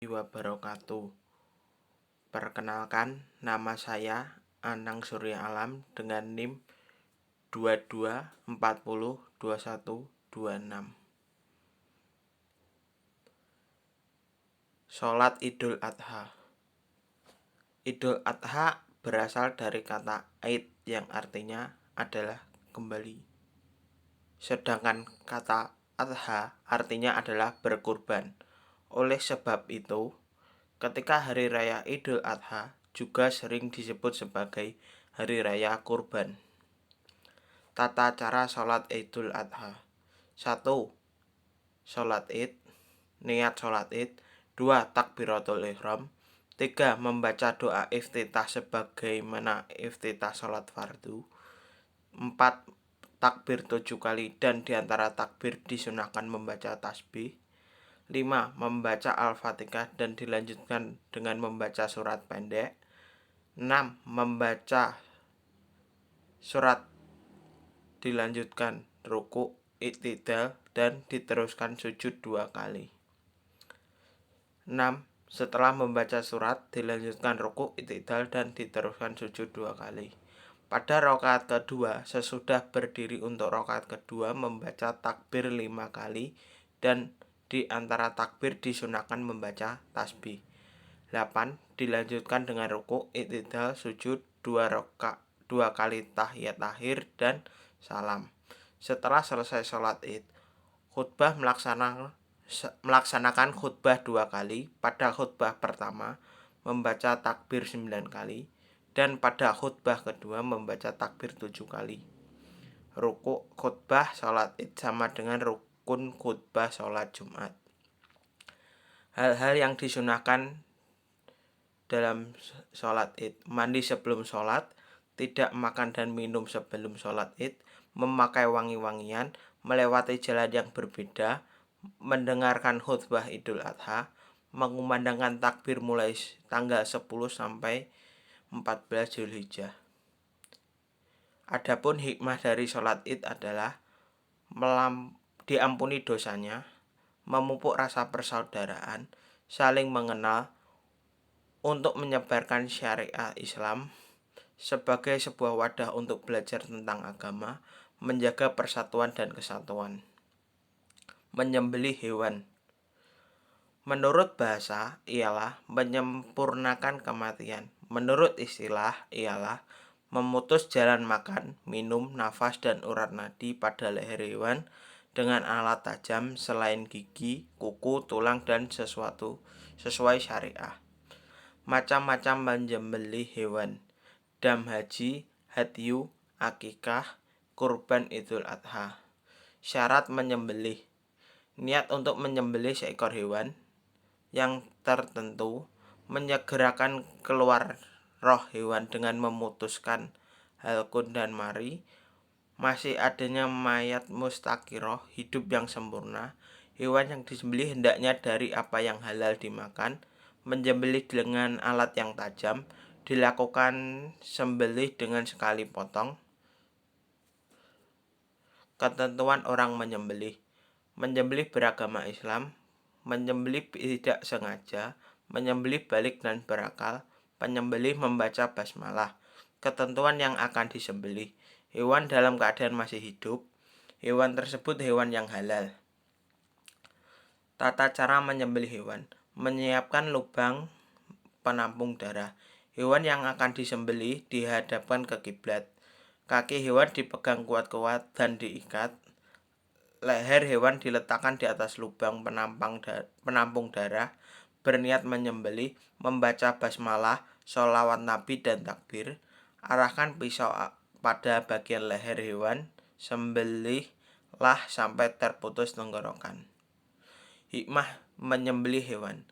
Wabarakatuh. Perkenalkan, nama saya Anang Surya Alam dengan NIM 22402126. Sholat Idul Adha. Idul Adha berasal dari kata Aid yang artinya adalah kembali. Sedangkan kata Adha artinya adalah berkurban. Oleh sebab itu, ketika hari raya Idul Adha juga sering disebut sebagai hari raya kurban. Tata cara sholat Idul Adha. 1. Sholat Id. Niat sholat Id. 2. Takbiratul ihram. 3. Membaca doa iftitah sebagaimana iftitah sholat fardu. 4. Takbir 7 kali dan diantara takbir disunahkan membaca tasbih. 5. Membaca Al-Fatihah dan dilanjutkan dengan membaca surat pendek. 6. Membaca surat dilanjutkan ruku, i'tidal dan diteruskan sujud 2 kali. 6. Setelah membaca surat dilanjutkan ruku, i'tidal dan diteruskan sujud 2 kali. Pada rakaat kedua, sesudah berdiri untuk rakaat kedua membaca takbir 5 kali dan di antara takbir disunahkan membaca tasbih. 8. Dilanjutkan dengan ruku, i'tidal, sujud 2 kali tahiyat akhir dan salam. Setelah selesai sholat Id, khutbah melaksanakan khutbah 2 kali. Pada khutbah pertama membaca takbir 9 kali dan pada khutbah kedua membaca takbir 7 kali. Ruku khutbah sholat Id sama dengan rukun khutbah sholat Jumat. Hal-hal yang disunahkan dalam sholat Id: mandi sebelum sholat, tidak makan dan minum sebelum sholat Id, memakai wangi-wangian, melewati jalan yang berbeda, mendengarkan khutbah Idul Adha, mengumandangkan takbir mulai tanggal 10 sampai 14 Zulhijjah. Adapun hikmah dari sholat Id adalah diampuni dosanya, memupuk rasa persaudaraan, saling mengenal, untuk menyebarkan syariat Islam sebagai sebuah wadah untuk belajar tentang agama, menjaga persatuan dan kesatuan. Menyembelih hewan. Menurut bahasa ialah menyempurnakan kematian. Menurut istilah ialah memutus jalan makan, minum, nafas dan urat nadi pada leher hewan dengan alat tajam selain gigi, kuku, tulang dan sesuatu sesuai syariah. Macam-macam menyembelih hewan: dam haji, hadyu, akikah, kurban Idul Adha. Syarat menyembelih: niat untuk menyembelih seekor hewan yang tertentu, menyegerakan keluar roh hewan dengan memutuskan halqun dan mari, masih adanya mayat mustaqiroh, hidup yang sempurna. Hewan yang disembelih hendaknya dari apa yang halal dimakan. Menyembelih dengan alat yang tajam, dilakukan sembelih dengan sekali potong. Ketentuan orang menyembelih: menyembelih beragama Islam, menyembelih tidak sengaja, menyembelih balik dan berakal, penyembelih membaca basmalah. Ketentuan yang akan disembelih: hewan dalam keadaan masih hidup, hewan tersebut hewan yang halal. Tata cara menyembelih hewan: menyiapkan lubang penampung darah. Hewan yang akan disembelih dihadapkan ke kiblat. Kaki hewan dipegang kuat-kuat dan diikat. Leher hewan diletakkan di atas lubang penampung darah. Berniat menyembelih, membaca basmalah, sholawat nabi dan takbir. Arahkan pisau pada bagian leher hewan, sembelihlah sampai terputus tenggorokan. Hikmah menyembelih hewan: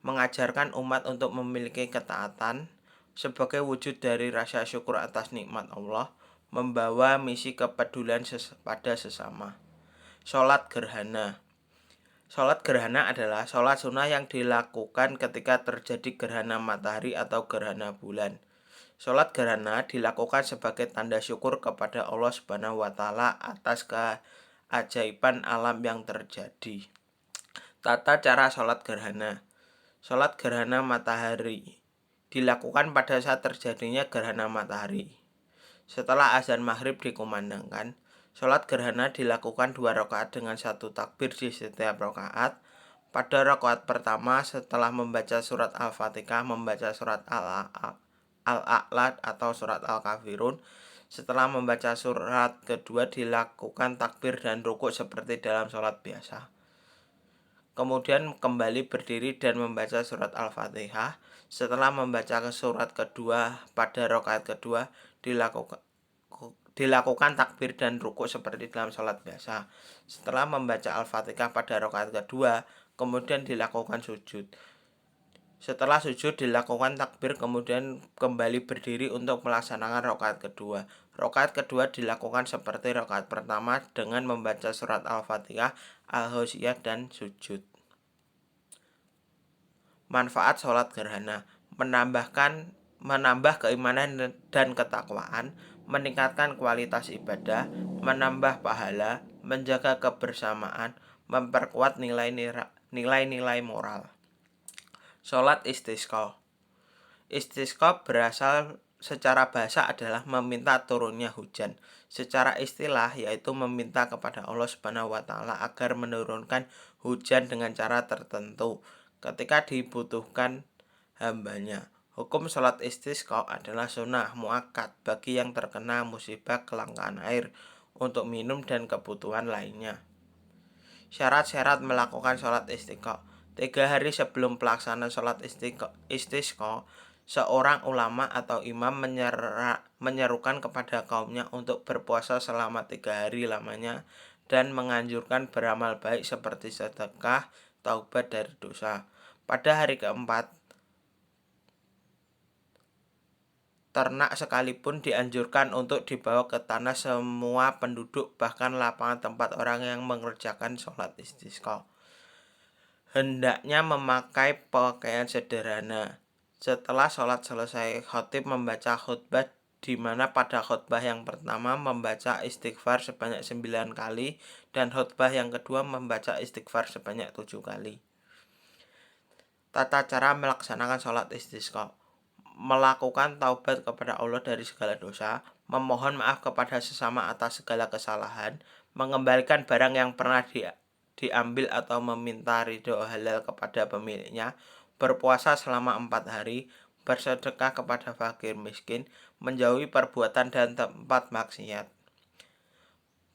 mengajarkan umat untuk memiliki ketaatan sebagai wujud dari rasa syukur atas nikmat Allah, membawa misi kepedulian pada sesama. Sholat gerhana. Sholat gerhana adalah sholat sunnah yang dilakukan ketika terjadi gerhana matahari atau gerhana bulan. Sholat gerhana dilakukan sebagai tanda syukur kepada Allah Subhanahu wa Ta'ala atas keajaiban alam yang terjadi. Tata cara sholat gerhana: Sholat gerhana matahari dilakukan pada saat terjadinya gerhana matahari. Setelah azan maghrib dikumandangkan, sholat gerhana dilakukan 2 rakaat dengan 1 takbir di setiap rakaat. Pada rakaat pertama setelah membaca surat Al-Fatihah membaca surat Al-A'la atau surat Al-Kafirun. Setelah membaca surat kedua dilakukan takbir dan rukuk seperti dalam sholat biasa. Kemudian kembali berdiri dan membaca surat Al-Fatihah. Setelah membaca surat kedua pada rakaat kedua dilakukan takbir dan rukuk seperti dalam sholat biasa. Setelah membaca Al-Fatihah pada rakaat kedua, kemudian dilakukan sujud. Setelah sujud dilakukan takbir, kemudian kembali berdiri untuk melaksanakan rakaat kedua. Rakaat kedua dilakukan seperti rakaat pertama dengan membaca surat Al-Fatihah, Al-Ghasyiyah, dan sujud. Manfaat sholat gerhana: menambah keimanan dan ketakwaan, meningkatkan kualitas ibadah, menambah pahala, menjaga kebersamaan, memperkuat nilai-nilai moral. Sholat istisqa. Istisqa berasal secara bahasa adalah meminta turunnya hujan. Secara istilah yaitu meminta kepada Allah Subhanahu wa taala agar menurunkan hujan dengan cara tertentu ketika dibutuhkan hambanya. Hukum sholat istisqa adalah sunnah muakkad bagi yang terkena musibah kelangkaan air untuk minum dan kebutuhan lainnya. Syarat-syarat melakukan sholat istisqa: 3 hari sebelum pelaksanaan sholat istisqa, seorang ulama atau imam menyerukan kepada kaumnya untuk berpuasa selama 3 hari lamanya dan menganjurkan beramal baik seperti sedekah, taubat dari dosa. Pada hari keempat, ternak sekalipun dianjurkan untuk dibawa ke tanah semua penduduk, bahkan lapangan tempat orang yang mengerjakan sholat istisqa. Hendaknya memakai pakaian sederhana. Setelah sholat selesai, khatib membaca khutbah di mana pada khutbah yang pertama membaca istighfar sebanyak 9 kali dan khutbah yang kedua membaca istighfar sebanyak 7 kali. Tata cara melaksanakan sholat istisqa: melakukan taubat kepada Allah dari segala dosa, memohon maaf kepada sesama atas segala kesalahan, mengembalikan barang yang pernah diambil atau meminta ridho halal kepada pemiliknya, berpuasa selama 4 hari, bersedekah kepada fakir miskin, menjauhi perbuatan dan tempat maksiat.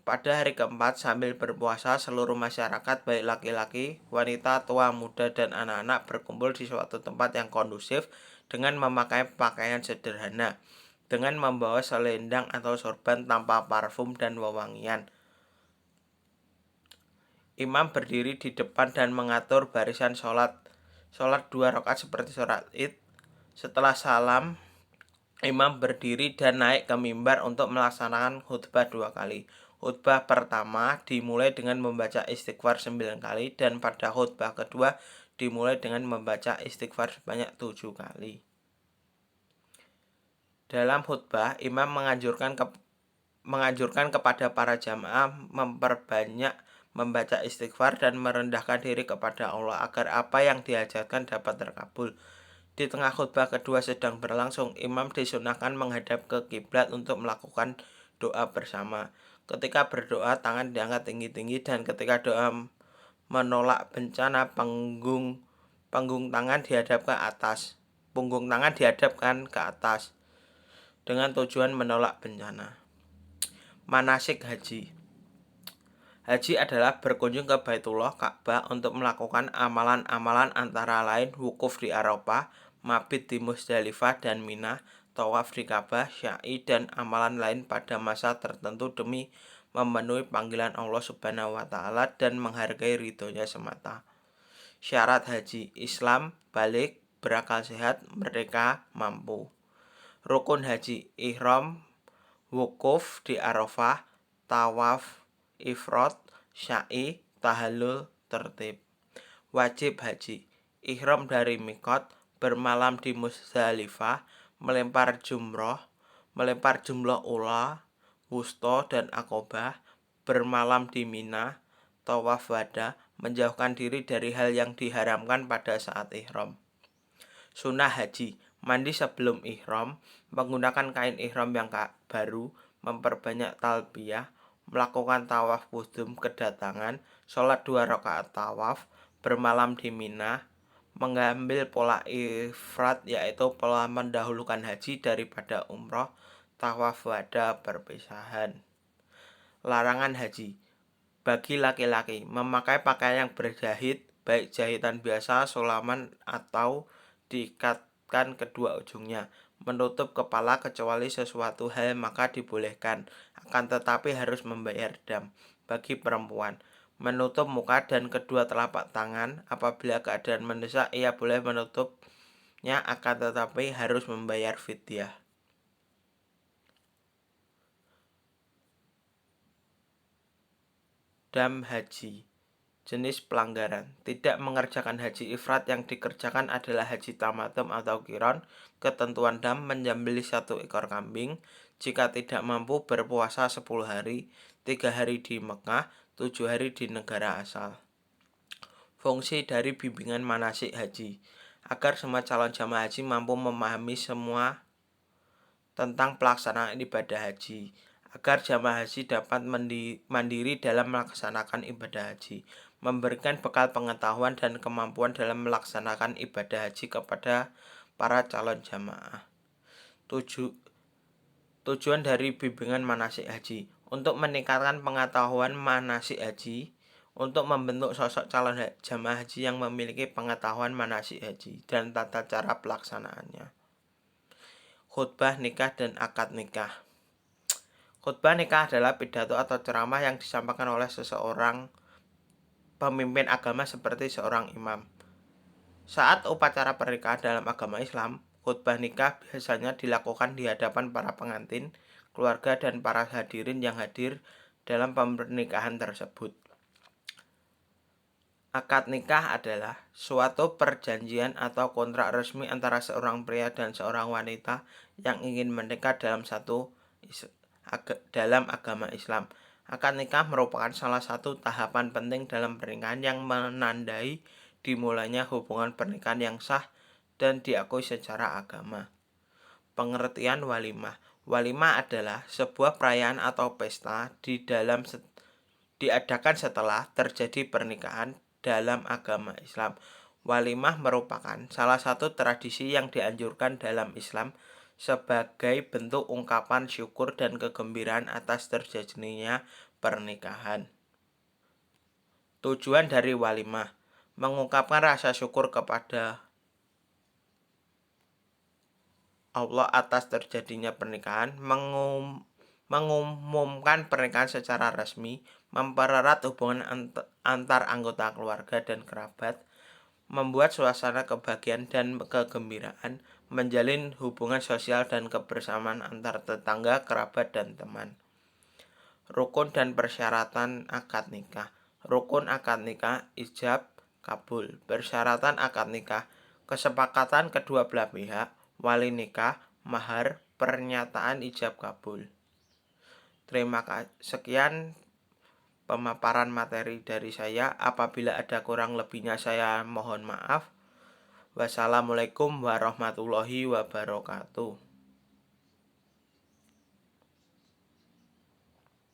Pada hari keempat sambil berpuasa, seluruh masyarakat baik laki-laki, wanita, tua, muda, dan anak-anak berkumpul di suatu tempat yang kondusif dengan memakai pakaian sederhana, dengan membawa selendang atau sorban tanpa parfum dan wewangian. Imam berdiri di depan dan mengatur barisan sholat 2 rakaat seperti sholat id. Setelah salam, imam berdiri dan naik ke mimbar untuk melaksanakan khutbah 2 kali. Khutbah pertama dimulai dengan membaca istighfar 9 kali dan pada khutbah kedua dimulai dengan membaca istighfar sebanyak 7 kali. Dalam khutbah, imam menganjurkan kepada para jamaah memperbanyak membaca istighfar dan merendahkan diri kepada Allah agar apa yang dihajatkan dapat terkabul. Di tengah khutbah kedua sedang berlangsung, imam disunahkan menghadap ke kiblat untuk melakukan doa bersama. Ketika berdoa, tangan diangkat tinggi-tinggi dan ketika doa menolak bencana, punggung tangan dihadapkan ke atas dengan tujuan menolak bencana. Manasik haji. Haji adalah berkunjung ke Baitullah Ka'bah untuk melakukan amalan-amalan antara lain wukuf di Arafah, mabit di Muzdalifah dan Mina, tawaf di Ka'bah, sya'i, dan amalan lain pada masa tertentu demi memenuhi panggilan Allah Subhanahu wa taala dan menghargai ridhonya semata. Syarat haji: Islam, balik, berakal sehat, merdeka, mampu. Rukun haji: ihram, wukuf di Arafah, tawaf ifrad, sya'i, tahallul, tertib. Wajib haji: ihram dari miqat, bermalam di Muzdalifah, melempar jumroh ula, wusta, dan akobah, bermalam di Mina, tawaf wada, menjauhkan diri dari hal yang diharamkan pada saat ihram. Sunnah haji, mandi sebelum ihram, menggunakan kain ihram yang baru, memperbanyak talbiyah, melakukan tawaf qudum kedatangan, sholat 2 rakaat tawaf, bermalam di Mina, mengambil pola ifrad yaitu pola mendahulukan haji daripada umroh, tawaf wada perpisahan. Larangan haji bagi laki-laki memakai pakaian yang berjahit, baik jahitan biasa, sulaman atau diikatkan kedua ujungnya, menutup kepala kecuali sesuatu hal maka dibolehkan, akan tetapi harus membayar dam. Bagi perempuan, menutup muka dan kedua telapak tangan, apabila keadaan mendesak ia boleh menutupnya, akan tetapi harus membayar fidyah. Dam haji, jenis pelanggaran. Tidak mengerjakan haji ifrad, yang dikerjakan adalah haji tamatum atau qiron. Ketentuan dam, menyembelih 1 ekor kambing. Jika tidak mampu, berpuasa 10 hari, 3 hari di Mekah, 7 hari di negara asal. Fungsi dari bimbingan manasik haji, agar semua calon jamaah haji mampu memahami semua tentang pelaksanaan ibadah haji, agar jamaah haji dapat mandiri dalam melaksanakan ibadah haji, memberikan bekal pengetahuan dan kemampuan dalam melaksanakan ibadah haji kepada para calon jamaah. Tujuan dari bimbingan manasik haji, untuk meningkatkan pengetahuan manasik haji, untuk membentuk sosok calon jamaah haji yang memiliki pengetahuan manasik haji dan tata cara pelaksanaannya. Khutbah nikah dan akad nikah. Khutbah nikah adalah pidato atau ceramah yang disampaikan oleh seseorang pemimpin agama seperti seorang imam. Saat upacara pernikahan dalam agama Islam, khutbah nikah biasanya dilakukan di hadapan para pengantin, keluarga, dan para hadirin yang hadir dalam pernikahan tersebut. Akad nikah adalah suatu perjanjian atau kontrak resmi antara seorang pria dan seorang wanita yang ingin menikah dalam agama Islam. Akad nikah merupakan salah satu tahapan penting dalam pernikahan yang menandai dimulainya hubungan pernikahan yang sah dan diakui secara agama. Pengertian walimah. Walimah adalah sebuah perayaan atau pesta diadakan setelah terjadi pernikahan dalam agama Islam. Walimah merupakan salah satu tradisi yang dianjurkan dalam Islam sebagai bentuk ungkapan syukur dan kegembiraan atas terjadinya pernikahan. Tujuan dari walimah, mengungkapkan rasa syukur kepada Allah atas terjadinya pernikahan, mengumumkan pernikahan secara resmi, mempererat hubungan antar anggota keluarga dan kerabat, membuat suasana kebahagiaan dan kegembiraan, menjalin hubungan sosial dan kebersamaan antar tetangga, kerabat, dan teman. Rukun dan persyaratan akad nikah. Rukun akad nikah, ijab kabul. Persyaratan akad nikah, kesepakatan kedua belah pihak, wali nikah, mahar, pernyataan ijab kabul. Terima kasih. Sekian pemaparan materi dari saya. Apabila ada kurang lebihnya saya mohon maaf. Wassalamualaikum warahmatullahi wabarakatuh.